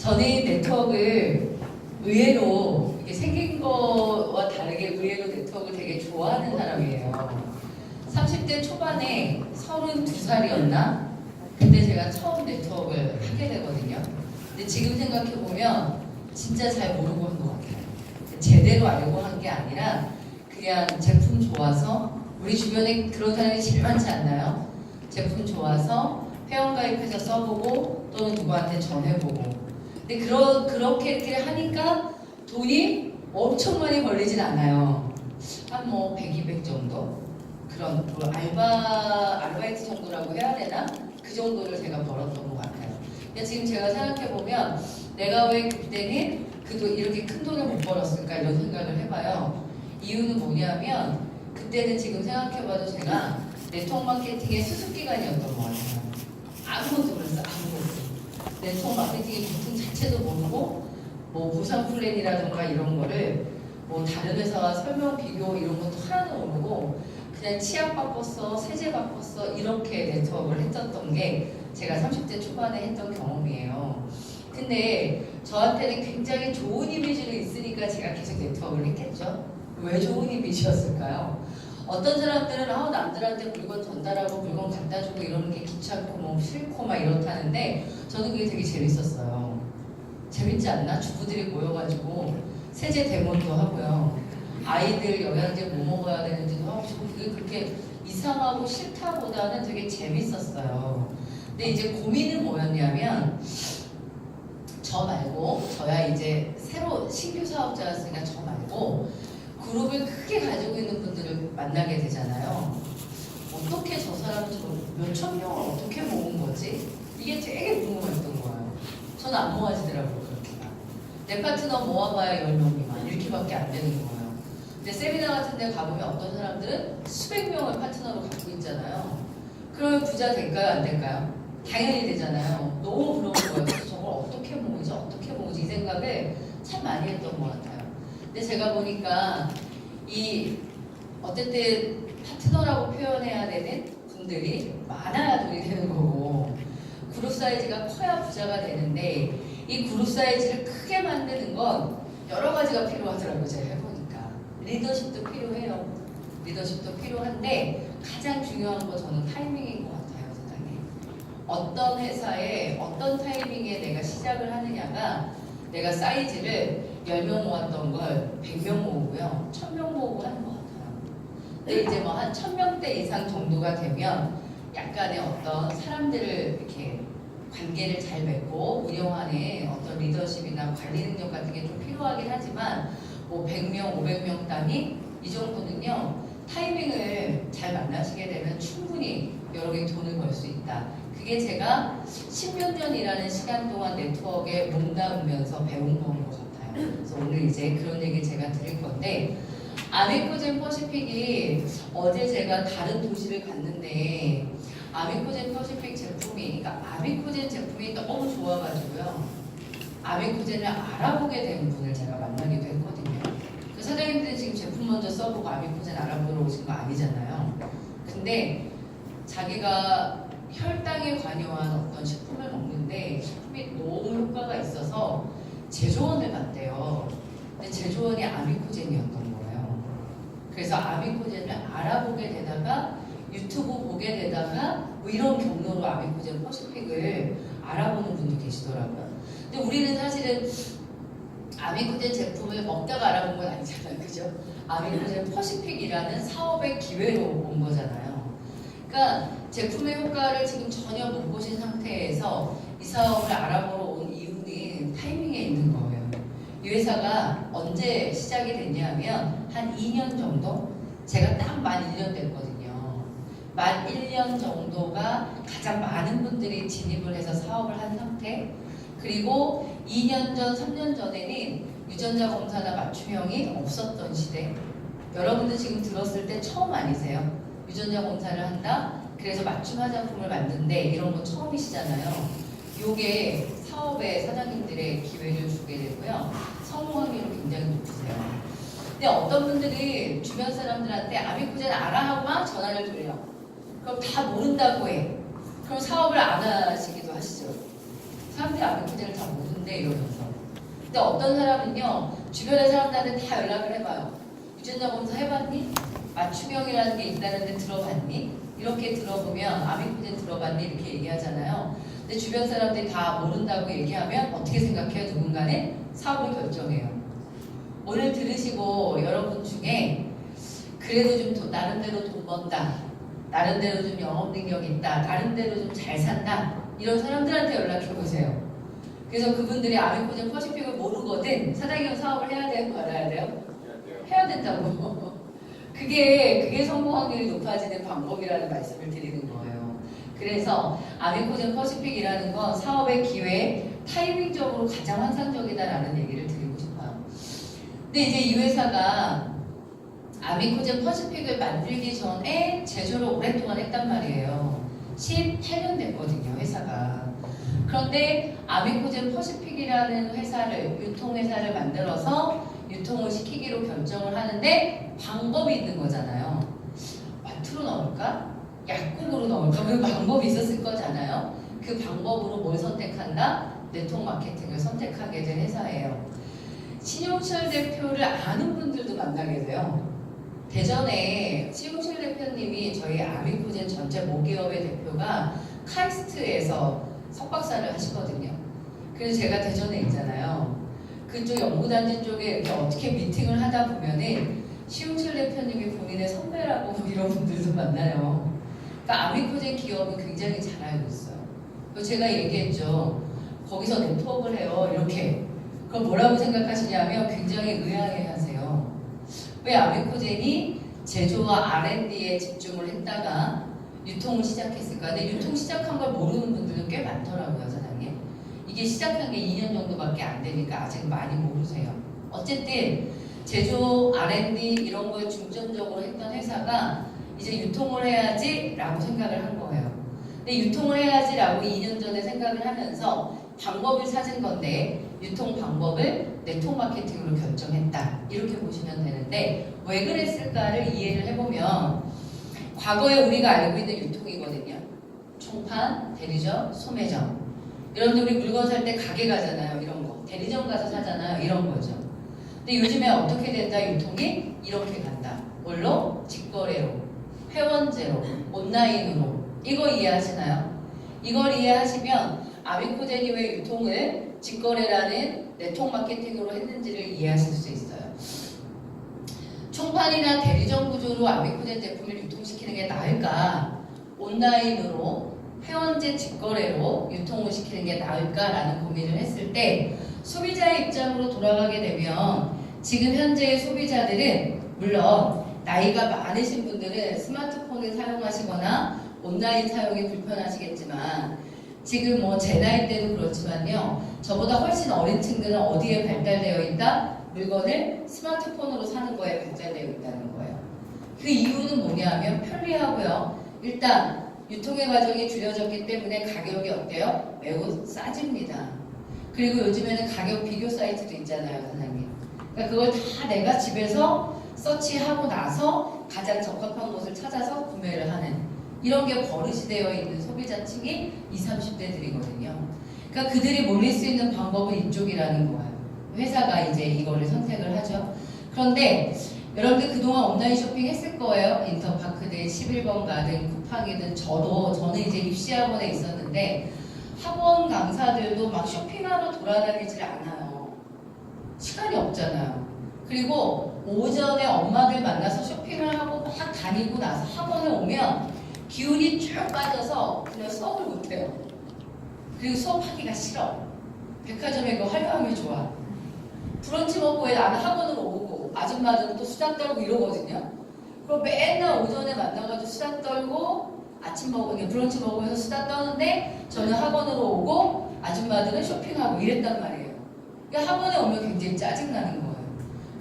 저는 네트워크를 의외로 이게 생긴 거와 다르게 의외로 네트워크를 되게 좋아하는 사람이에요. 30대 초반에 32살이었나? 그때 제가 처음 네트워크를 하게 되거든요. 근데 지금 생각해보면 진짜 잘 모르고 한 것 같아요. 제대로 알고 한 게 아니라 그냥 제품 좋아서, 우리 주변에 그런 사람이 제일 많지 않나요? 제품 좋아서 회원가입해서 써보고 또는 누구한테 전해보고. 근데 그렇게 이렇게 하니까 돈이 엄청 많이 벌리진 않아요. 한 뭐 100, 200 정도? 그런 뭐 아르바이트 정도라고 해야 되나? 그 정도를 제가 벌었던 것 같아요. 근데 지금 제가 생각해보면 내가 왜 그때는 이렇게 큰 돈을 못 벌었을까 이런 생각을 해봐요. 이유는 뭐냐면 그때는 지금 생각해봐도 제가 네트워크 마케팅의 수습기간이었던 것 같아요. 아무것도 몰랐어요. 아무것도. 네트워크 마케팅의 기능 자체도 모르고 뭐 보상 플랜이라든가 이런 거를 뭐 다른 회사와 설명 비교 이런 것도 하나도 모르고 그냥 치약 바꿨어, 세제 바꿨어 이렇게 네트워크를 했었던 게 제가 30대 초반에 했던 경험이에요. 근데 저한테는 굉장히 좋은 이미지가 있으니까 제가 계속 네트워크를 했겠죠. 왜 좋은 이미지였을까요? 어떤 사람들은 남들한테 물건 전달하고 물건 갖다 주고 이러는 게 귀찮고 뭐 싫고 막 이렇다는데 저는 그게 되게 재밌었어요. 재밌지 않나? 주부들이 모여가지고 세제 대모도 하고요. 아이들 영양제 뭐 먹어야 되는지도 하고 그게 그렇게 이상하고 싫다보다는 되게 재밌었어요. 근데 이제 고민은 뭐였냐면 저 말고 저야 이제 새로 신규 사업자였으니까 저 말고 그룹을 크게 가지고 있는 분들을 만나게 되잖아요. 어떻게 저 사람 몇천 명을 어떻게 모은 거지? 이게 되게 궁금했던 거예요. 저는 안 모아지더라고요. 그렇게만. 내 파트너 모아봐야 10명 미만 이렇게밖에 안 되는 거예요. 근데 세미나 같은 데 가보면 어떤 사람들은 수백 명을 파트너로 갖고 있잖아요. 그러면 부자 될까요? 안 될까요? 당연히 되잖아요. 너무 부러운 거예요. 그래서 저걸 어떻게 모으지 이 생각을 참 많이 했던 것 같아요. 근데 제가 보니까 어쨌든 파트너라고 표현해야 되는 분들이 많아야 돈이 되는 거고 그룹 사이즈가 커야 부자가 되는데 이 그룹 사이즈를 크게 만드는 건 여러 가지가 필요하더라고요. 제가 해보니까 리더십도 필요해요. 리더십도 필요한데 가장 중요한 거 저는 타이밍인 것 같아요. 세상에 어떤 회사에 어떤 타이밍에 내가 시작을 하느냐가 내가 사이즈를 10명 모았던 걸 100명 모으고요. 1000명 모으고 하는 것 같아요. 근데 이제 뭐 한 1000명대 이상 정도가 되면 약간의 어떤 사람들을 이렇게 관계를 잘 맺고 운영하는 어떤 리더십이나 관리 능력 같은 게 좀 필요하긴 하지만 뭐 100명, 500명 단위 이 정도는요. 타이밍을 잘 만나시게 되면 충분히 여러 개 돈을 벌 수 있다. 그게 제가 10몇 년이라는 시간 동안 네트워크에 몸담으면서 배운 건 것 같아요. 그래서 오늘 이제 그런 얘기 제가 드릴 건데 아미코젠 퍼시픽이 어제 제가 다른 도시를 갔는데 아미코젠 퍼시픽 제품이 그러니까 아미코젠 제품이 너무 좋아가지고요. 아미코젠을 알아보게 된 분을 제가 만나기도 했거든요. 그 사장님들은 지금 제품 먼저 써보고 아미코젠 알아보러 오신 거 아니잖아요. 근데 자기가 혈당에 관여한 어떤 식품을 먹는데 식품이 너무 효과가 있어서 제조원을 갔대요. 근데 제조원이 아미코젠이었던 거예요. 그래서 아미코젠을 알아보게 되다가 유튜브 보게 되다가 뭐 이런 경로로 아미코젠 퍼시픽을 알아보는 분도 계시더라고요. 근데 우리는 사실은 아미코젠 제품을 먹다가 알아본 건 아니잖아요. 그죠? 아미코젠 퍼시픽이라는 사업의 기회로 온 거잖아요. 그러니까 제품의 효과를 지금 전혀 못 보신 상태에서 이 사업을 알아보러 온 이유는 타이밍에 있는 거예요. 이 회사가 언제 시작이 됐냐면 한 2년 정도? 제가 딱 만 1년 됐거든요. 만 1년 정도가 가장 많은 분들이 진입을 해서 사업을 한 상태. 그리고 2년 전, 3년 전에는 유전자 검사나 맞춤형이 없었던 시대. 여러분들 지금 들었을 때 처음 아니세요? 유전자 검사를 한다? 그래서 맞춤 화장품을 만든대 이런 거 처음이시잖아요. 요게 사업의 사장님들의 기회를 주게 되고요. 성공 확률이 굉장히 높으세요. 근데 어떤 분들이 주변 사람들한테 아미코젠 알아 하고만 전화를 돌려. 그럼 다 모른다고 해. 그럼 사업을 안 하시기도 하시죠. 사람들이 아미코젠을 다 모른대 이러면 근데 어떤 사람은요, 주변의 사람들한테 다 연락을 해봐요. 유전자 검사 해봤니? 맞춤형이라는 게 있다는데 들어봤니? 이렇게 들어보면 아미코젠 들어봤니? 이렇게 얘기하잖아요. 근데 주변 사람들이 다 모른다고 얘기하면 어떻게 생각해요? 누군가는 사업을 결정해요. 오늘 들으시고 여러분 중에 그래도 좀 나름대로 돈 번다, 나름대로 좀 영업 능력 있다, 나름대로 좀 잘 산다, 이런 사람들한테 연락해보세요. 그래서 그분들이 아미코젠 퍼시픽을 모르거든 사장님 사업을 해야 돼요? 말아야 돼요? 해야 된다고. 그게 성공 확률이 높아지는 방법이라는 말씀을 드리는 거예요. 그래서 아미코젠 퍼시픽이라는 건 사업의 기회, 타이밍적으로 가장 환상적이다라는 얘기를 드리고 싶어요. 근데 이제 이 회사가 아미코젠 퍼시픽을 만들기 전에 제조를 오랫동안 했단 말이에요. 18년 됐거든요, 회사가. 그런데 아미코젠 퍼시픽이라는 회사를, 유통회사를 만들어서 유통을 시키기로 결정을 하는데 방법이 있는 거잖아요. 마트로 넣을까? 약국으로 넣을까? 그 방법이 있었을 거잖아요. 그 방법으로 뭘 선택한다? 네트워크 마케팅을 선택하게 된 회사예요. 신용철 대표를 아는 분들도 만나게 돼요. 대전에 신용철 대표님이 저희 아미코젠 전체 모기업의 대표가 카이스트에서 석박사를 하시거든요. 그래서 제가 대전에 있잖아요. 그쪽 연구단지 쪽에 이렇게 어떻게 미팅을 하다 보면은 신용철 대표님이 본인의 선배라고 이런 분들도 만나요. 그러니까 아미코젠 기업은 굉장히 잘 알고 있어요. 제가 얘기했죠. 거기서 네트워크를 해요. 이렇게. 그럼 뭐라고 생각하시냐면 굉장히 의아해 하세요. 왜 아미코젠이 제조와 R&D에 집중을 했다가 유통을 시작했을까? 근데 유통 시작한 걸 모르는 분들은 꽤 많더라고요, 사장님. 이게 시작한 게 2년 정도밖에 안 되니까 아직 많이 모르세요. 어쨌든 제조, R&D 이런 걸 중점적으로 했던 회사가 이제 유통을 해야지 라고 생각을 한 거예요. 근데 유통을 해야지 라고 2년 전에 생각을 하면서 방법을 찾은 건데 유통 방법을 네트워크 마케팅으로 결정했다. 이렇게 보시면 되는데 왜 그랬을까를 이해를 해보면 과거에 우리가 알고 있는 유통이거든요. 총판, 대리점, 소매점. 여러분들 우리 물건 살 때 가게 가잖아요. 이런 거. 대리점 가서 사잖아요. 이런 거죠. 근데 요즘에 어떻게 된다? 유통이 이렇게 간다. 뭘로? 직거래로, 회원제로, 온라인으로. 이거 이해하시나요? 이걸 이해하시면 아미코젠이 왜 유통을 직거래라는 네트워크 마케팅으로 했는지를 이해하실 수 있어요. 총판이나 대리점 구조로 아미코젠 제품을 유통시키는 게 나을까? 온라인으로 회원제 직거래로 유통을 시키는 게 나을까라는 고민을 했을 때 소비자의 입장으로 돌아가게 되면 지금 현재의 소비자들은 물론 나이가 많으신 분들은 스마트폰을 사용하시거나 온라인 사용이 불편하시겠지만 지금 뭐 제 나이 때도 그렇지만요. 저보다 훨씬 어린 층들은 어디에 발달되어 있다? 물건을 스마트폰으로 사는 거에 발달되어 있다는 거예요. 그 이유는 뭐냐면 편리하고요. 일단 유통의 과정이 줄여졌기 때문에 가격이 어때요? 매우 싸집니다. 그리고 요즘에는 가격 비교 사이트도 있잖아요, 사장님. 그러니까 그걸 다 내가 집에서 서치하고 나서 가장 적합한 곳을 찾아서 구매를 하는 이런 게 버릇이 되어 있는 소비자층이 20, 30대들이거든요. 그러니까 그들이 몰릴 수 있는 방법은 이쪽이라는 거예요. 회사가 이제 이거를 선택을 하죠. 그런데 여러분들 그동안 온라인 쇼핑 했을 거예요. 인터파크든 11번 가든 쿠팡이든 저는 이제 입시학원에 있었는데 학원 강사들도 막 쇼핑하러 돌아다니질 않아요. 시간이 없잖아요. 그리고 오전에 엄마들 만나서 쇼핑을 하고 막 다니고 나서 학원에 오면 기운이 쭉 빠져서 그냥 수업을 못해요. 그리고 수업하기가 싫어. 백화점에 그 활용하기 좋아. 브런치 먹고 왜 나는 학원으로 오고 아줌마들은 또 수다 떨고 이러거든요. 그럼 맨날 오전에 만나가지고 수다 떨고 아침 먹으면 브런치 먹으면서 수다 떠는데 저는 학원으로 오고 아줌마들은 쇼핑하고 이랬단 말이에요. 그러니까 학원에 오면 굉장히 짜증나는 거예요.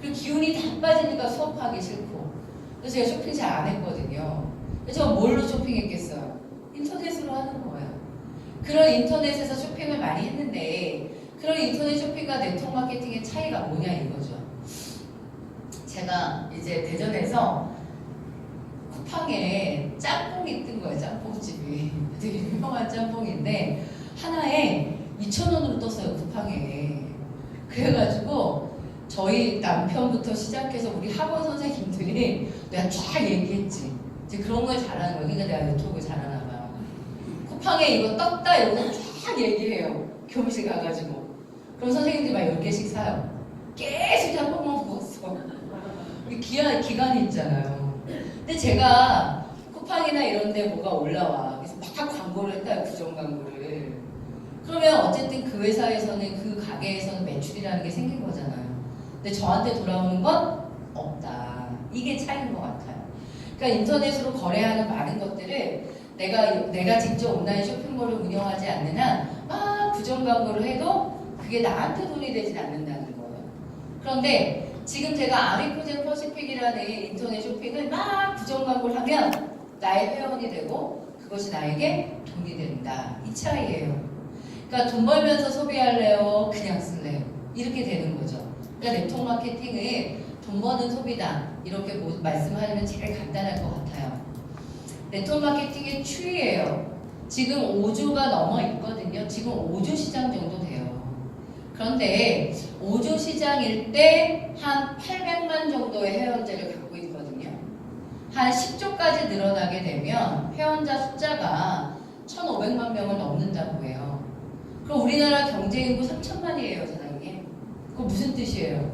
그리고 기운이 다 빠지니까 수업하기 싫고. 그래서 제가 쇼핑 잘 안 했거든요. 그래서 저 뭘로 쇼핑했겠어요? 인터넷으로 하는 거예요. 그런 인터넷에서 쇼핑을 많이 했는데 그런 인터넷 쇼핑과 네트워크 마케팅의 차이가 뭐냐 이거죠. 제가 이제 대전에서 쿠팡에 짬뽕이 뜬 거예요. 짬뽕집이. 되게 유명한 짬뽕인데 하나에 2,000원으로 떴어요. 쿠팡에. 그래가지고 저희 남편부터 시작해서 우리 학원 선생님들이 내가 쫙 얘기했지. 이제 그런 걸 잘하는 거야. 그러니까 내가 네트워크 잘하나 봐요. 쿠팡에 이거 떴다 이러고 쫙 얘기해요. 교무실 가가지고. 그럼 선생님들이 막 10개씩 사요. 계속 한 번만 먹었어. 기간이 있잖아요. 근데 제가 쿠팡이나 이런 데 뭐가 올라와. 그래서 막 광고를 했다요. 부정 광고를. 그러면 어쨌든 그 회사에서는 그 가게에서는 매출이라는 게 생긴 거잖아요. 근데 저한테 돌아오는 건 없다. 이게 차이인 것 같아요. 그러니까 인터넷으로 거래하는 많은 것들을 내가 직접 온라인 쇼핑몰을 운영하지 않는 한 막 부정 광고를 해도 그게 나한테 돈이 되진 않는다는 거예요. 그런데 지금 제가 아미코젠 퍼시픽이라는 인터넷 쇼핑을 막 부정 광고를 하면 나의 회원이 되고 그것이 나에게 돈이 된다. 이 차이예요. 그러니까 돈 벌면서 소비할래요? 그냥 쓸래요? 이렇게 되는 거죠. 그러니까 네트워크 마케팅은 돈 버는 소비다. 이렇게 말씀하면 제일 간단할 것 같아요. 네트워크 마케팅의 추이예요. 지금 5조가 넘어 있거든요. 지금 5조 시장 정도 돼요. 그런데 5조 시장일 때 한 800만 정도의 회원제를 갖고 있거든요. 한 10조까지 늘어나게 되면 회원자 숫자가 1,500만 명을 넘는다고 해요. 그럼 우리나라 경제인구 3천만이에요, 사장님. 그거 무슨 뜻이에요?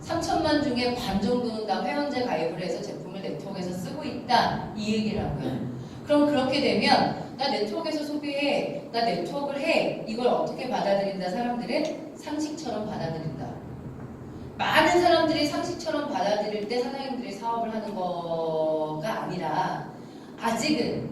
3천만 중에 반 정도는 다 회원제 가입을 해서 제품을 네트워크에서 쓰고 있다. 이 얘기라고요. 그럼 그렇게 되면 나 네트워크에서 소비해, 나 네트워크를 해. 이걸 어떻게 받아들인다? 사람들은 상식처럼 받아들인다. 많은 사람들이 상식처럼 받아들일 때 사장님들이 사업을 하는 거가 아니라 아직은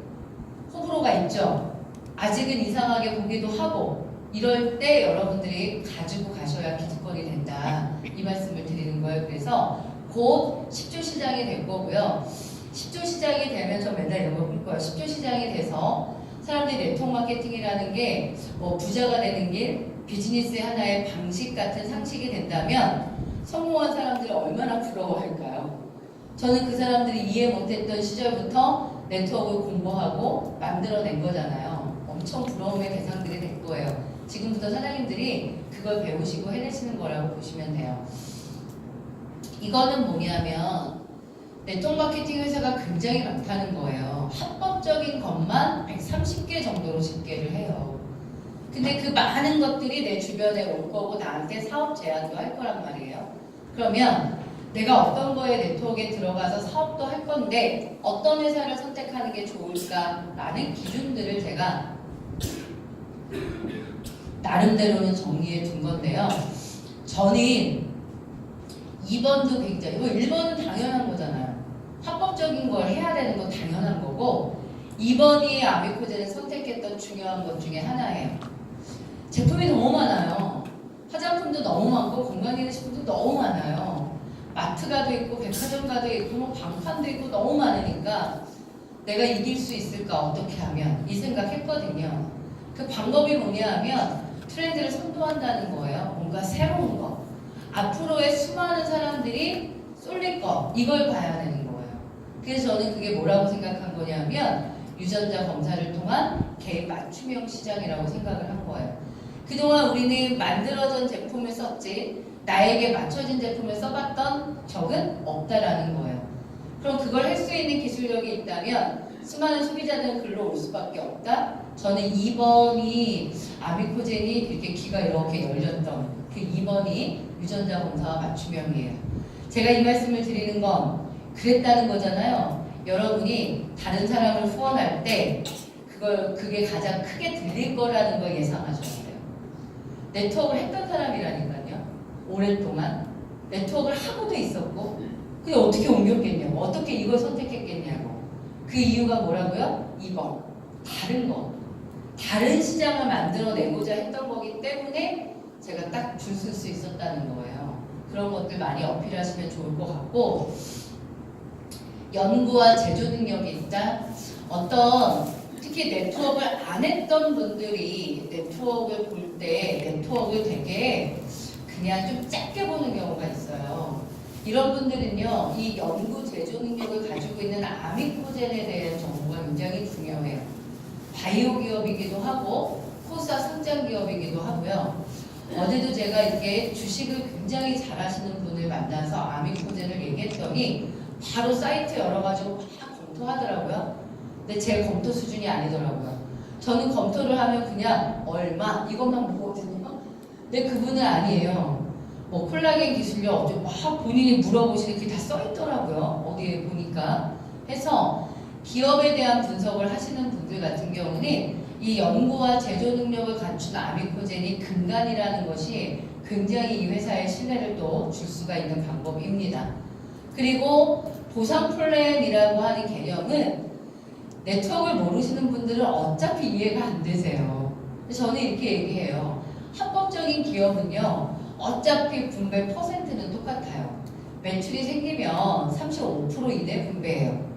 호불호가 있죠. 아직은 이상하게 보기도 하고 이럴 때 여러분들이 가지고 가셔야 기득권이 된다. 이 말씀을 드리는 거예요. 그래서 곧 10조 시장이 될 거고요. 10조 시장이 되면 저 맨날 이런 거 볼 거예요. 10조 시장이 돼서 사람들이 네트워크 마케팅이라는 게 뭐 부자가 되는 길, 비즈니스의 하나의 방식 같은 상식이 된다면 성공한 사람들이 얼마나 부러워할까요? 저는 그 사람들이 이해 못했던 시절부터 네트워크를 공부하고 만들어낸 거잖아요. 엄청 부러움의 대상들이 될 거예요. 지금부터 사장님들이 그걸 배우시고 해내시는 거라고 보시면 돼요. 이거는 뭐냐면 네트워크 마케팅 회사가 굉장히 많다는 거예요. 합법적인 것만 130개 정도로 집계를 해요. 근데 그 많은 것들이 내 주변에 올 거고 나한테 사업 제안도 할 거란 말이에요. 그러면 내가 어떤 거에 네트워크에 들어가서 사업도 할 건데 어떤 회사를 선택하는 게 좋을까라는 기준들을 제가 나름대로는 정리해 둔 건데요. 저는 2번도 굉장히, 1번은 당연한 거잖아요. 합법적인 걸 해야 되는 건 당연한 거고 2번이 아미코젠을 선택했던 중요한 것 중에 하나예요. 제품이 너무 많아요. 화장품도 너무 많고 건강기능식품도 너무 많아요. 마트가 돼 있고 백화점가 돼 있고 뭐 방판도 있고 너무 많으니까 내가 이길 수 있을까 어떻게 하면 이 생각했거든요. 그 방법이 뭐냐 하면 트렌드를 선도한다는 거예요. 뭔가 새로운 거. 앞으로의 수많은 사람들이 쏠릴 거. 이걸 봐야 되는 거예요. 그래서 저는 그게 뭐라고 생각한 거냐면 유전자 검사를 통한 개인 맞춤형 시장이라고 생각을 한 거예요. 그동안 우리는 만들어진 제품을 썼지 나에게 맞춰진 제품을 써봤던 적은 없다라는 거예요. 그럼 그걸 할 수 있는 기술력이 있다면 수많은 소비자들은 글로 올 수밖에 없다. 저는 2번이 아미코젠이 이렇게 귀가 이렇게 열렸던 그 2번이 유전자 검사와 맞춤형이에요. 제가 이 말씀을 드리는 건 그랬다는 거잖아요. 여러분이 다른 사람을 후원할 때 그게 가장 크게 들릴 거라는 걸 예상하셔야 돼요. 네트워크를 했던 사람이라니까요. 오랫동안 네트워크를 하고도 있었고 근데 어떻게 옮겼겠냐고 어떻게 이걸 선택했겠냐고 그 이유가 뭐라고요? 2번 다른 거 다른 시장을 만들어내고자 했던 거기 때문에 제가 딱 줄 쓸 수 있었다는 거예요. 그런 것들 많이 어필하시면 좋을 것 같고 연구와 제조 능력이 있다. 특히 네트워크를 안 했던 분들이 네트워크를 볼 때 네트워크를 되게 그냥 좀 짧게 보는 경우가 있어요. 이런 분들은요, 이 연구 제조 능력을 가지고 있는 아미코젠에 대한 정보가 굉장히 중요해요. 바이오 기업이기도 하고, 코사 성장 기업이기도 하고요. 어제도 제가 이렇게 주식을 굉장히 잘하시는 분을 만나서 아미코젠을 얘기했더니 바로 사이트 열어가지고 막 검토하더라고요. 근데 제 검토 수준이 아니더라고요. 저는 검토를 하면 그냥 얼마 이것만 보거든요. 근데 그분은 아니에요. 뭐 콜라겐 기술력 어쩌고 막 본인이 물어보시는 게 다 써있더라고요. 어디에 보니까. 해서 기업에 대한 분석을 하시는 분들 같은 경우는 이 연구와 제조 능력을 갖춘 아미코젠이 근간이라는 것이 굉장히 이 회사의 신뢰를 또 줄 수가 있는 방법입니다. 그리고 보상 플랜이라고 하는 개념은 네트워크를 모르시는 분들은 어차피 이해가 안 되세요. 저는 이렇게 얘기해요. 합법적인 기업은요, 어차피 분배 퍼센트는 똑같아요. 매출이 생기면 35% 이내 분배해요.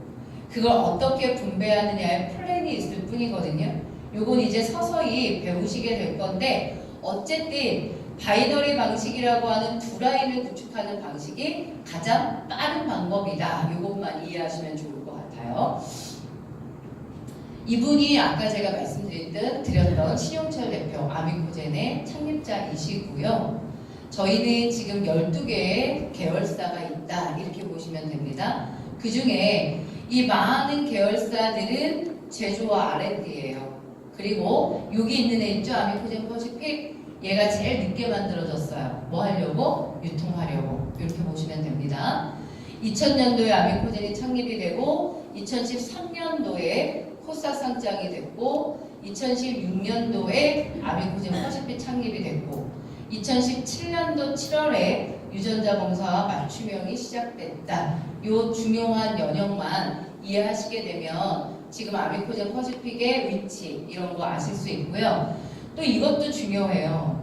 그걸 어떻게 분배하느냐에 플랜이 있을 뿐이거든요. 요건 이제 서서히 배우시게 될 건데, 어쨌든 바이너리 방식이라고 하는 두 라인을 구축하는 방식이 가장 빠른 방법이다. 요것만 이해하시면 좋을 것 같아요. 이분이 아까 제가 말씀드렸던 신용철 대표 아미코젠의 창립자이시고요. 저희는 지금 12개의 계열사가 있다. 이렇게 보시면 됩니다. 그 중에 이 많은 계열사들은 제조와 R&D예요. 그리고 여기 있는 애 있죠? 아미코젠 퍼시픽. 얘가 제일 늦게 만들어졌어요. 뭐 하려고? 유통하려고. 이렇게 보시면 됩니다. 2000년도에 아미코젠이 창립이 되고 2013년도에 코사 상장이 됐고 2016년도에 아미코젠 퍼시픽 창립이 됐고 2017년도 7월에 유전자 검사와 맞춤형이 시작됐다. 이 중요한 연령만 이해하시게 되면 지금 아미코젠 퍼시픽의 위치 이런 거 아실 수 있고요. 또 이것도 중요해요.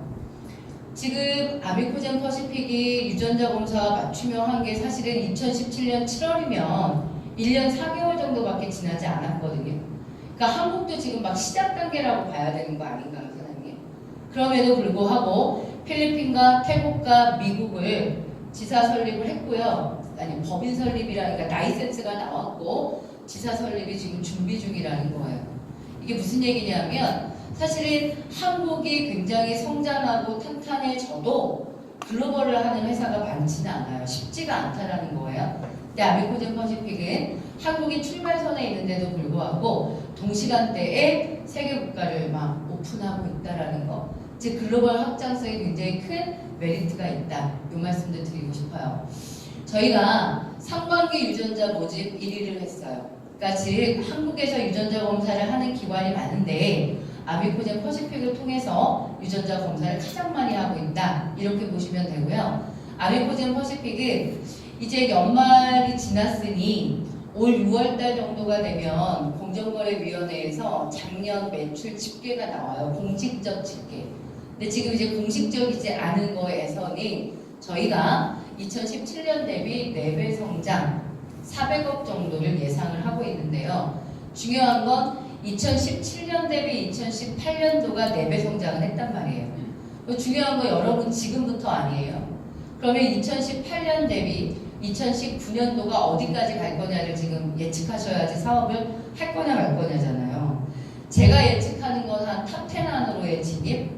지금 아미코젠 퍼시픽이 유전자 검사와 맞춤형 한 게 사실은 2017년 7월이면 1년 4개월 정도밖에 지나지 않았거든요. 그러니까 한국도 지금 막 시작 단계라고 봐야 되는 거 아닌가요, 사장님? 그럼에도 불구하고 필리핀과 태국과 미국을 지사 설립을 했고요. 아니 법인 설립이라니까 라이센스가 나왔고 지사 설립이 지금 준비 중이라는 거예요. 이게 무슨 얘기냐면 사실은 한국이 굉장히 성장하고 탄탄해져도 글로벌을 하는 회사가 많지는 않아요. 쉽지가 않다라는 거예요. 근데 아미코젠 퍼시픽은 한국이 출발선에 있는데도 불구하고 동시간대에 세계 국가를 막 오픈하고 있다라는 거. 즉 글로벌 확장성이 굉장히 큰 메리트가 있다. 이 말씀도 드리고 싶어요. 저희가 상반기 유전자 모집 1위를 했어요. 그러니까 즉 한국에서 유전자 검사를 하는 기관이 많은데 아미코젠 퍼시픽을 통해서 유전자 검사를 가장 많이 하고 있다. 이렇게 보시면 되고요. 아미코젠 퍼시픽은 이제 연말이 지났으니 올 6월달 정도가 되면 공정거래위원회에서 작년 매출 집계가 나와요. 공식적 집계. 근데 지금 이제 공식적이지 않은 거에서는 저희가 2017년 대비 4배 성장 400억 정도를 예상을 하고 있는데요. 중요한 건 2017년 대비 2018년도가 4배 성장을 했단 말이에요. 중요한 건 여러분 지금부터 아니에요. 그러면 2018년 대비 2019년도가 어디까지 갈 거냐를 지금 예측하셔야지 사업을 할 거냐 말 거냐잖아요. 제가 예측하는 건 한 탑10 안으로의 진입.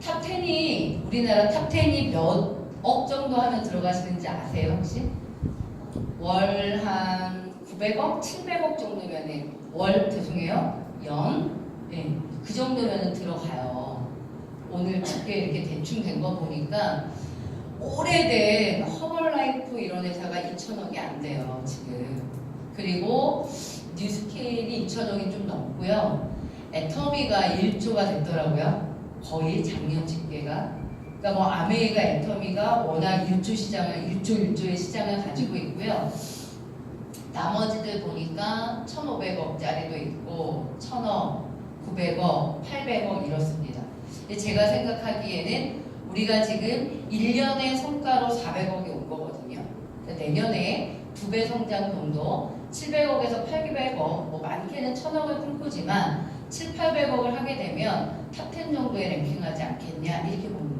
탑10이 우리나라 탑10이 몇 억 정도 하면 들어가시는지 아세요 혹시? 월 한 900억, 700억 정도면은 죄송해요. 네, 그 정도면은 들어가요. 오늘 집계 이렇게 대충 된 거 보니까 오래된 허벌라이프 이런 회사가 2천억이 안 돼요 지금. 그리고 뉴스케일이 2천억이 좀 넘고요. 애터미가 1조가 됐더라고요. 거의 작년 집계가. 그러니까 뭐 아메이가 애터미가 워낙 1조의 시장을 가지고 있고요. 나머지들 보니까 1,500억짜리도 있고 1,000억, 900억, 800억 이렇습니다. 근데 제가 생각하기에는 우리가 지금 1년의 성과로 400억이 온 거거든요. 그러니까 내년에 2배 성장 정도 700억에서 800억, 뭐 많게는 1,000억을 꿈꾸지만 7, 800억을 하게 되면 탑10 정도에 랭킹하지 않겠냐 이렇게 보는 거예요.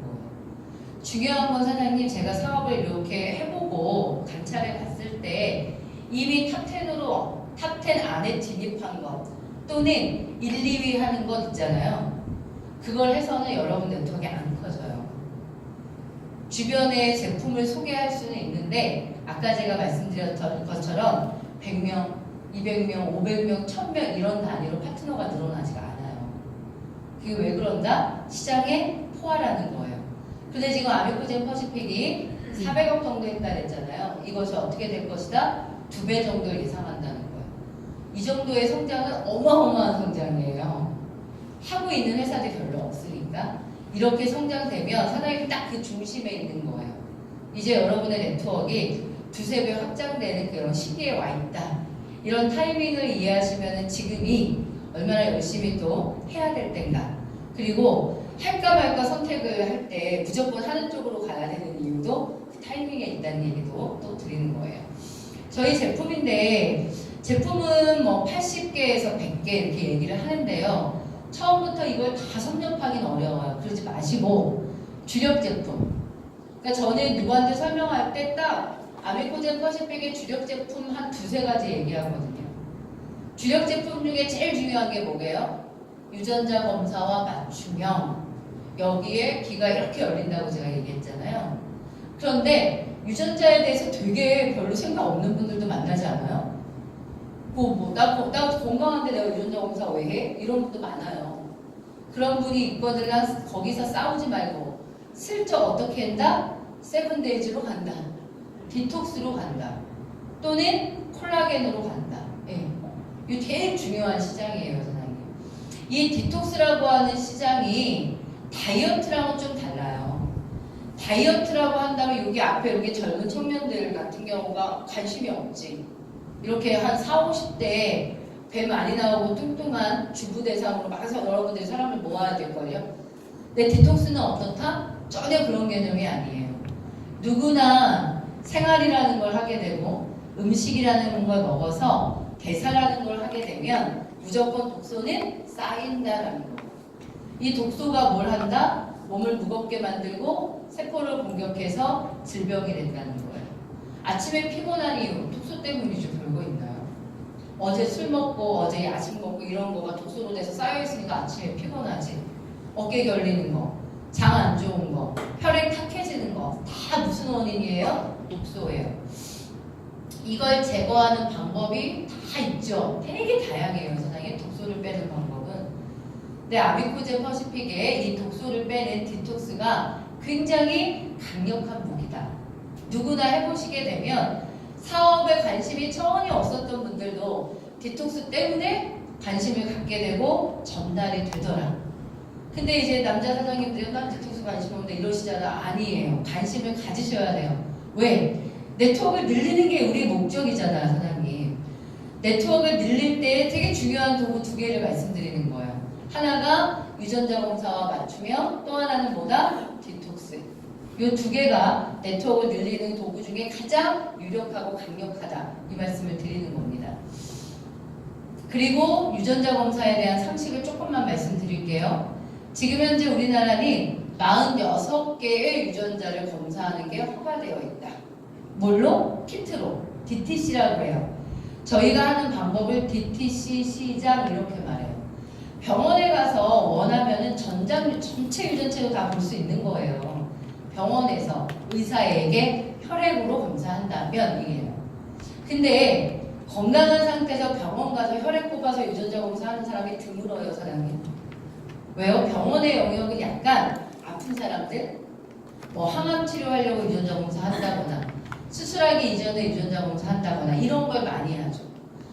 중요한 건 사장님 제가 사업을 이렇게 해보고 관찰해 봤을 때 이미 탑10으로 탑10 안에 진입한 것 또는 1, 2위 하는 것 있잖아요. 그걸 해서는 여러분 네트워크가 안 커져요. 주변의 제품을 소개할 수는 있는데 아까 제가 말씀드렸던 것처럼 100명, 200명, 500명, 1000명 이런 단위로 파트너가 늘어나지가 않아요. 그게 왜 그런가? 시장에 포화라는 거예요. 근데 지금 아미코젠 퍼시픽이 400억 정도 했다 그랬잖아요. 이것이 어떻게 될 것이다? 2배 정도를 예상한다는 거예요. 이 정도의 성장은 어마어마한 성장이에요. 하고 있는 회사들이 별로 없으니까 이렇게 성장되면 사장님이 딱 그 중심에 있는 거예요. 이제 여러분의 네트워크가 두세 배 확장되는 그런 시기에 와 있다. 이런 타이밍을 이해하시면 지금이 얼마나 열심히 또 해야 될 때인가. 그리고 할까 말까 선택을 할 때 무조건 하는 쪽으로 가야 되는 이유도 그 타이밍에 있다는 얘기도 또 드리는 거예요. 저희 제품인데 제품은 뭐 80개에서 100개 이렇게 얘기를 하는데요. 처음부터 이걸 다 섭렵하기는 어려워요. 그러지 마시고 주력 제품. 그러니까 저는 누구한테 설명할 때 딱 아미코젠 퍼시픽의 주력 제품 한 두세 가지 얘기하거든요. 주력 제품 중에 제일 중요한 게 뭐게요? 유전자 검사와 맞춤형. 여기에 귀가 이렇게 열린다고 제가 얘기했잖아요. 그런데 유전자에 대해서 되게 별로 생각 없는 분들도 만나지 않아요? 나 건강한데 내가 유전자 검사 왜 해? 이런 분도 많아요. 그런 분이 있거든요. 거기서 싸우지 말고 슬쩍 어떻게 한다? 세븐데이즈로 간다. 디톡스로 간다. 또는 콜라겐으로 간다. 예. 이게 제일 중요한 시장이에요, 사장님. 이 디톡스라고 하는 시장이 다이어트랑은 좀 달라요. 다이어트라고 한다면 여기 앞에 여기 젊은 청년들 같은 경우가 관심이 없지. 이렇게 한 40, 50대에 배 많이 나오고 뚱뚱한 주부 대상으로 막 여러분들이 사람을 모아야 될걸요. 근데 디톡스는 어떻다? 전혀 그런 개념이 아니에요. 누구나 생활이라는 걸 하게 되고 음식이라는 걸 먹어서 대사라는 걸 하게 되면 무조건 독소는 쌓인다라는 거예요. 이 독소가 뭘 한다? 몸을 무겁게 만들고 세포를 공격해서 질병이 된다는 거예요. 아침에 피곤한 이유, 독소 때문이죠. 별거 있나요? 어제 술 먹고 어제 야식 먹고 이런 거가 독소로 돼서 쌓여있으니까 아침에 피곤하지. 어깨 결리는 거, 장 안 좋은 거, 혈액 탁해지는 거 다 무슨 원인이에요? 독소예요. 이걸 제거하는 방법이 다 있죠. 되게 다양해요. 사장님 독소를 빼는 방법은. 근데 아미코젠 퍼시픽의 이 독소를 빼는 디톡스가 굉장히 강력한 무기다. 누구나 해보시게 되면 사업에 관심이 전혀 없었던 분들도 디톡스 때문에 관심을 갖게 되고 전달이 되더라. 근데 이제 남자 사장님들이 난 디톡스 관심 없는데 이러시잖아. 아니에요. 관심을 가지셔야 돼요. 왜? 네트워크를 늘리는 게 우리 목적이잖아, 사장님. 네트워크를 늘릴 때 되게 중요한 도구 두 개를 말씀드리는 거예요. 하나가 유전자 검사와 맞추며 또 하나는 뭐다? 디톡스. 이 두 개가 네트워크를 늘리는 도구 중에 가장 유력하고 강력하다. 이 말씀을 드리는 겁니다. 그리고 유전자 검사에 대한 상식을 조금만 말씀드릴게요. 지금 현재 우리나라는 46개의 유전자를 검사하는 게 허가되어 있다. 뭘로? 키트로. DTC라고 해요. 저희가 하는 방법을 DTC 시장 이렇게 말해요. 병원에 가서 원하면은 전체 유전체로 다 볼 수 있는 거예요. 병원에서 의사에게 혈액으로 검사한다면 이게요. 근데 건강한 상태에서 병원 가서 혈액 뽑아서 유전자 검사하는 사람이 드물어요, 사장님. 왜요? 병원의 영역은 약간 아픈 사람들, 뭐 항암 치료하려고 유전자 검사한다거나 수술하기 이전에 유전자 검사한다거나 이런 걸 많이 하죠.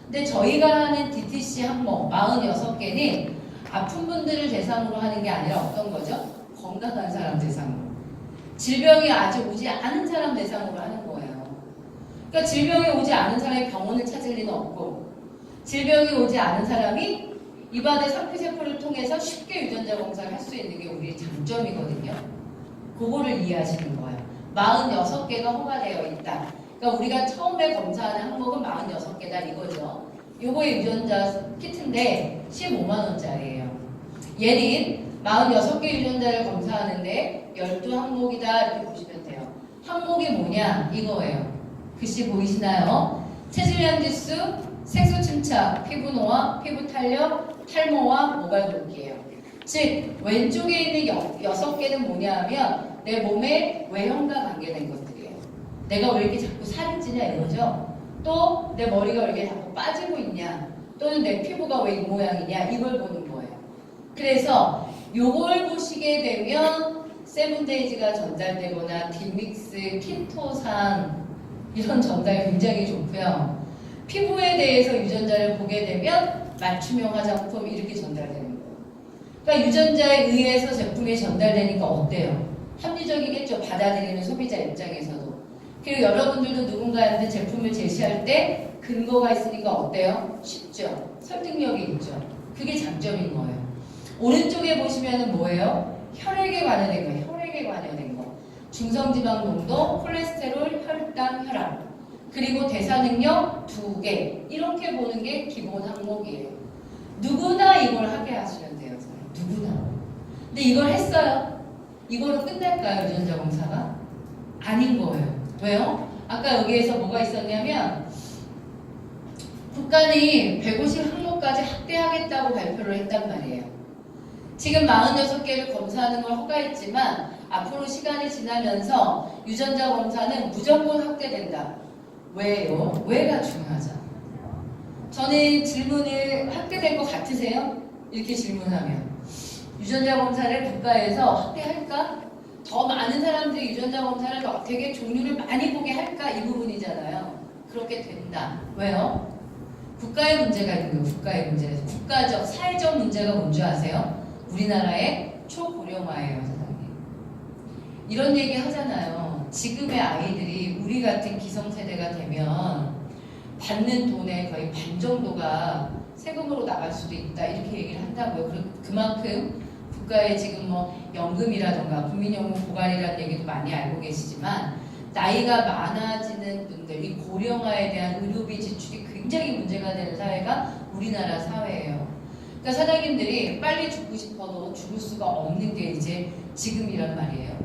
근데 저희가 하는 DTC 항목 46개는 아픈 분들을 대상으로 하는 게 아니라 어떤 거죠? 건강한 사람 대상으로. 질병이 아직 오지 않은 사람 대상으로 하는 거예요. 그러니까 질병이 오지 않은 사람이 병원을 찾을 리는 없고 질병이 오지 않은 사람이 입안의 상피세포를 통해서 쉽게 유전자 검사를 할 수 있는 게 우리의 장점이거든요. 그거를 이해하시는 거예요. 46개가 허가되어 있다. 그러니까 우리가 처음에 검사하는 항목은 46개다 이거죠. 요거의 유전자 키트인데 15만 원짜리예요. 얘는 46개 유전자를 검사하는데 12항목이다 이렇게 보시면 돼요. 항목이 뭐냐 이거예요. 글씨 보이시나요? 체질량 지수, 색소 침착, 피부 노화, 피부 탄력, 탈모와 모발 굵기예요. 즉 왼쪽에 있는 6개는 뭐냐 하면 내 몸의 외형과 관계된 것들이에요. 내가 왜 이렇게 자꾸 살이 찌냐 이거죠. 또 내 머리가 왜 이렇게 자꾸 빠지고 있냐, 또는 내 피부가 왜 이 모양이냐, 이걸 보는 거예요. 그래서 요걸 보시게 되면 세븐데이즈가 전달되거나 딥믹스, 키토산 이런 전달 굉장히 좋고요. 피부에 대해서 유전자를 보게 되면 맞춤형 화장품 이렇게 전달되는 거예요. 그러니까 유전자에 의해서 제품이 전달되니까 어때요? 합리적이겠죠. 받아들이는 소비자 입장에서도. 그리고 여러분들도 누군가한테 제품을 제시할 때 근거가 있으니까 어때요? 쉽죠. 설득력이 있죠. 그게 장점인 거예요. 오른쪽에 보시면은 뭐예요? 혈액에 관여된 거예요. 혈액에 관여된 거. 중성지방 농도, 콜레스테롤, 혈당, 혈압. 그리고 대사 능력 2개. 이렇게 보는 게 기본 항목이에요. 누구나 이걸 하게 하시면 돼요. 누구나. 근데 이걸 했어요. 이거로 끝날까요? 유전자 검사가? 아닌 거예요. 왜요? 아까 여기에서 뭐가 있었냐면 국간이 150 항목까지 확대하겠다고 발표를 했단 말이에요. 지금 46개를 검사하는 걸 허가했지만 앞으로 시간이 지나면서 유전자 검사는 무조건 확대된다. 왜요? 왜가 중요하죠. 저는 질문을 확대될 것 같으세요? 이렇게 질문하면 유전자 검사를 국가에서 확대할까? 더 많은 사람들이 유전자 검사를 되게 종류를 많이 보게 할까? 이 부분이잖아요. 그렇게 된다. 왜요? 국가의 문제가 있는 거예요. 국가의 문제. 국가적, 사회적 문제가 뭔지 아세요? 우리나라의 초고령화예요, 사장님. 이런 얘기 하잖아요. 지금의 아이들이 우리 같은 기성세대가 되면 받는 돈의 거의 반 정도가 세금으로 나갈 수도 있다. 이렇게 얘기를 한다고요. 그만큼 국가에 지금 뭐 연금이라던가 국민연금 고갈이라는 얘기도 많이 알고 계시지만 나이가 많아지는 분들, 이 고령화에 대한 의료비 지출이 굉장히 문제가 되는 사회가 우리나라 사회예요. 그러니까 사장님들이 빨리 죽고 싶어도 죽을 수가 없는 게 이제 지금이란 말이에요.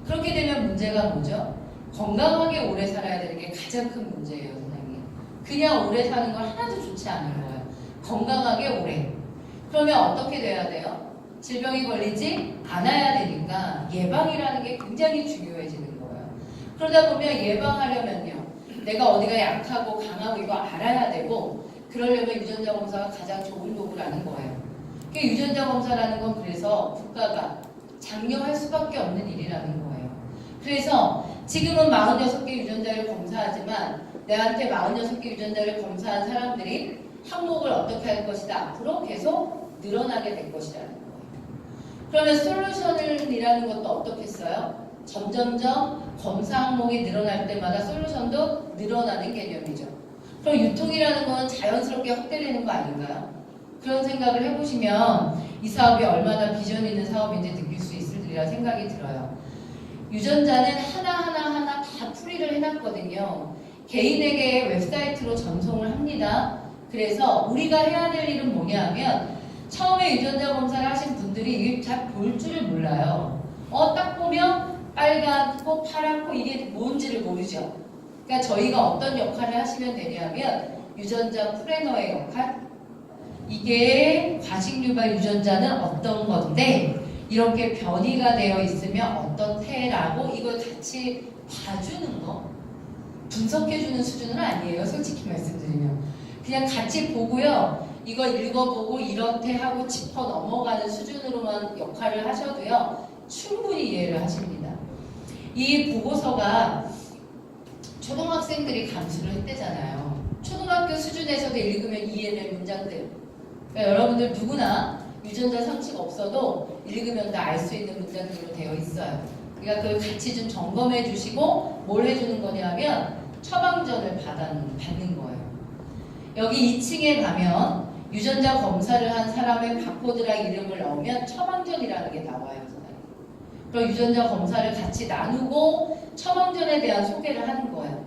그렇게 되면 문제가 뭐죠? 건강하게 오래 살아야 되는 게 가장 큰 문제예요, 사장님. 그냥 오래 사는 건 하나도 좋지 않은 거예요. 건강하게 오래. 그러면 어떻게 돼야 돼요? 질병이 걸리지 않아야 되니까 예방이라는 게 굉장히 중요해지는 거예요. 그러다 보면 예방하려면요. 내가 어디가 약하고 강하고 이거 알아야 되고 그러려면 유전자 검사가 가장 좋은 도구라는 거예요. 그러니까 유전자 검사라는 건 그래서 국가가 장려할 수밖에 없는 일이라는 거예요. 그래서 지금은 46개 유전자를 검사하지만 내한테 46개 유전자를 검사한 사람들이 항목을 어떻게 할 것이다. 앞으로 계속 늘어나게 될 것이라는 거예요. 그러면 솔루션이라는 것도 어떻겠어요? 점점점 검사 항목이 늘어날 때마다 솔루션도 늘어나는 개념이죠. 그럼 유통이라는 건 자연스럽게 확대되는 거 아닌가요? 그런 생각을 해보시면 이 사업이 얼마나 비전 있는 사업인지 느낄 수 있으리라 생각이 들어요. 유전자는 하나하나 다 풀이를 해놨거든요. 개인에게 웹사이트로 전송을 합니다. 그래서 우리가 해야 될 일은 뭐냐 하면 처음에 유전자 검사를 하신 분들이 이게 잘 볼 줄을 몰라요. 딱 보면 빨갛고 파랗고 이게 뭔지를 모르죠. 그러니까 저희가 어떤 역할을 하시면 되냐면 유전자 플래너의 역할. 이게 과식유발 유전자는 어떤 건데 이렇게 변이가 되어 있으면 어떻대라고 이걸 같이 봐주는 거. 분석해주는 수준은 아니에요. 솔직히 말씀드리면. 그냥 같이 보고요. 이거 읽어보고 이렇게 하고 짚어 넘어가는 수준으로만 역할을 하셔도요. 충분히 이해를 하십니다. 이 보고서가 초등학생들이 감수를 했대잖아요. 초등학교 수준에서도 읽으면 이해될 문장들. 그러니까 여러분들 누구나 유전자 상치가 없어도 읽으면 다 알 수 있는 문장들로 되어 있어요. 그러니까 그걸 같이 좀 점검해 주시고 뭘 해주는 거냐면 처방전을 받는 거예요. 여기 2층에 가면 유전자 검사를 한 사람의 바코드랑 이름을 넣으면 처방전이라는 게 나와요. 그럼 유전자 검사를 같이 나누고 처방전에 대한 소개를 하는 거예요.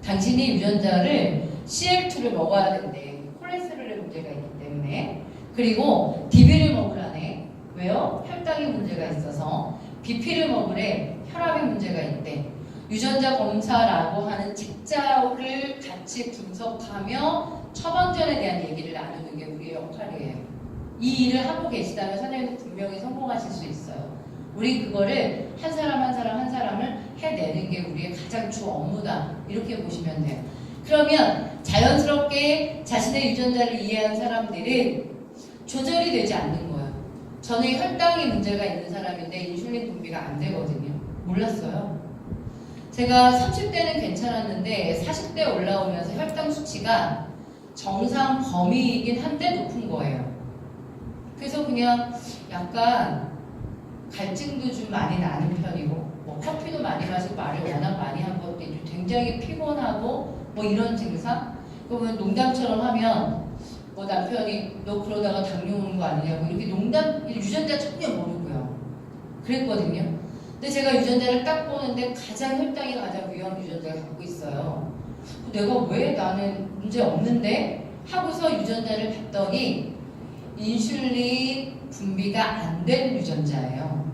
당신이 유전자를 CL2를 먹어야 된대. 콜레스테롤에 문제가 있기 때문에. 그리고 DB를 먹으라네. 왜요? 혈당에 문제가 있어서. BP를 먹으래. 혈압에 문제가 있대. 유전자 검사라고 하는 책자를 같이 분석하며 처방전에 대한 얘기를 나누는 게 우리의 역할이에요. 이 일을 하고 계시다면 선생님도 분명히 성공하실 수 있어요. 우리 그거를 한 사람 한 사람 한 사람을 해내는 게 우리의 가장 주 업무다. 이렇게 보시면 돼요. 그러면 자연스럽게 자신의 유전자를 이해한 사람들은 조절이 되지 않는 거예요. 저는 혈당이 문제가 있는 사람인데 인슐린 분비가 안 되거든요. 몰랐어요. 제가 30대는 괜찮았는데 40대 올라오면서 혈당 수치가 정상 범위이긴 한데 높은 거예요. 그래서 그냥 약간 갈증도 좀 많이 나는 편이고 뭐 커피도 많이 마시고 말을 워낙 많이 한 것도 있고 굉장히 피곤하고 뭐 이런 증상? 그러면 농담처럼 하면 뭐 남편이 너 그러다가 당뇨 오는 거 아니냐고 이렇게 농담 유전자 전혀 모르고요. 그랬거든요. 근데 제가 유전자를 딱 보는데 가장 혈당이 가장 위험 유전자를 갖고 있어요. 내가 왜 나는 문제 없는데? 하고서 유전자를 봤더니 인슐린 분비가 안 된 유전자예요.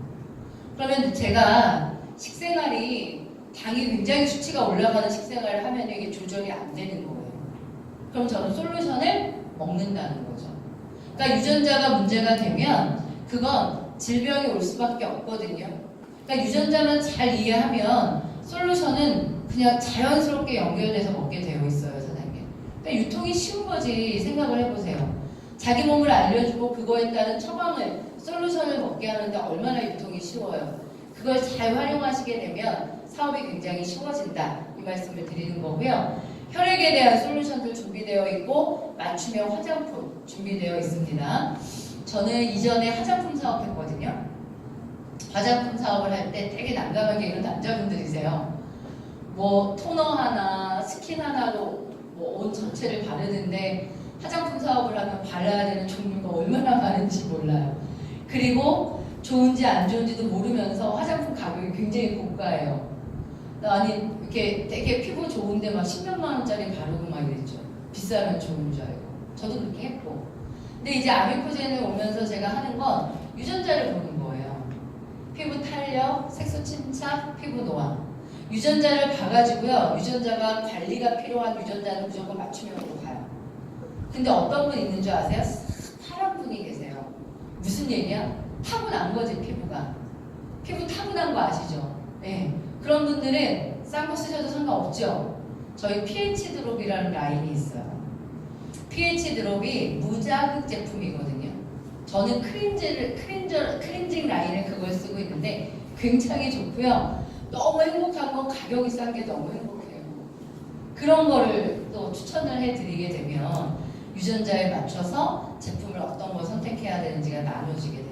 그러면 제가 식생활이 당이 굉장히 수치가 올라가는 식생활을 하면 이게 조절이 안 되는 거예요. 그럼 저는 솔루션을 먹는다는 거죠. 그러니까 유전자가 문제가 되면 그건 질병이 올 수밖에 없거든요. 그러니까 유전자만 잘 이해하면 솔루션은 그냥 자연스럽게 연결돼서 먹게 되어 있어요, 사장님. 그러니까 유통이 쉬운 거지 생각을 해보세요. 자기 몸을 알려주고 그거에 따른 처방을, 솔루션을 먹게 하는데 얼마나 유통이 쉬워요. 그걸 잘 활용하시게 되면 사업이 굉장히 쉬워진다. 이 말씀을 드리는 거고요. 혈액에 대한 솔루션도 준비되어 있고 맞춤형 화장품 준비되어 있습니다. 저는 이전에 화장품 사업했거든요. 화장품 사업을 할 때 되게 난감하게 이런 남자분들이세요. 뭐 토너 하나, 스킨 하나로 뭐 옷 전체를 바르는데 화장품 사업을 하면 발라야 되는 종류가 얼마나 많은지 몰라요. 그리고 좋은지 안 좋은지도 모르면서 화장품 가격이 굉장히 고가예요. 아니 이렇게 되게 피부 좋은데 막 10몇만 원짜리 바르고 막 이랬죠. 비싸면 좋은 줄 알고. 저도 그렇게 했고. 근데 이제 아미코젠을 오면서 제가 하는 건 유전자를 보는 거예요. 피부 탄력, 색소 침착, 피부 노화. 유전자를 봐가지고요. 유전자가 관리가 필요한 유전자는 무조건 맞춤형으로 가요. 근데 어떤 분 있는 줄 아세요? 파란 분이 계세요. 무슨 얘기야? 타고난 거지 피부가. 피부 타고난 거 아시죠? 네. 그런 분들은 싼 거 쓰셔도 상관없죠. 저희 pH 드롭이라는 라인이 있어요. pH 드롭이 무자극 제품이거든요. 저는 크린징 라인을 그걸 쓰고 있는데 굉장히 좋고요. 너무 행복한 건 가격이 싼 게 너무 행복해요. 그런 거를 또 추천을 해드리게 되면 유전자에 맞춰서 제품을 어떤 걸 선택해야 되는지가 나눠지게 됩니다.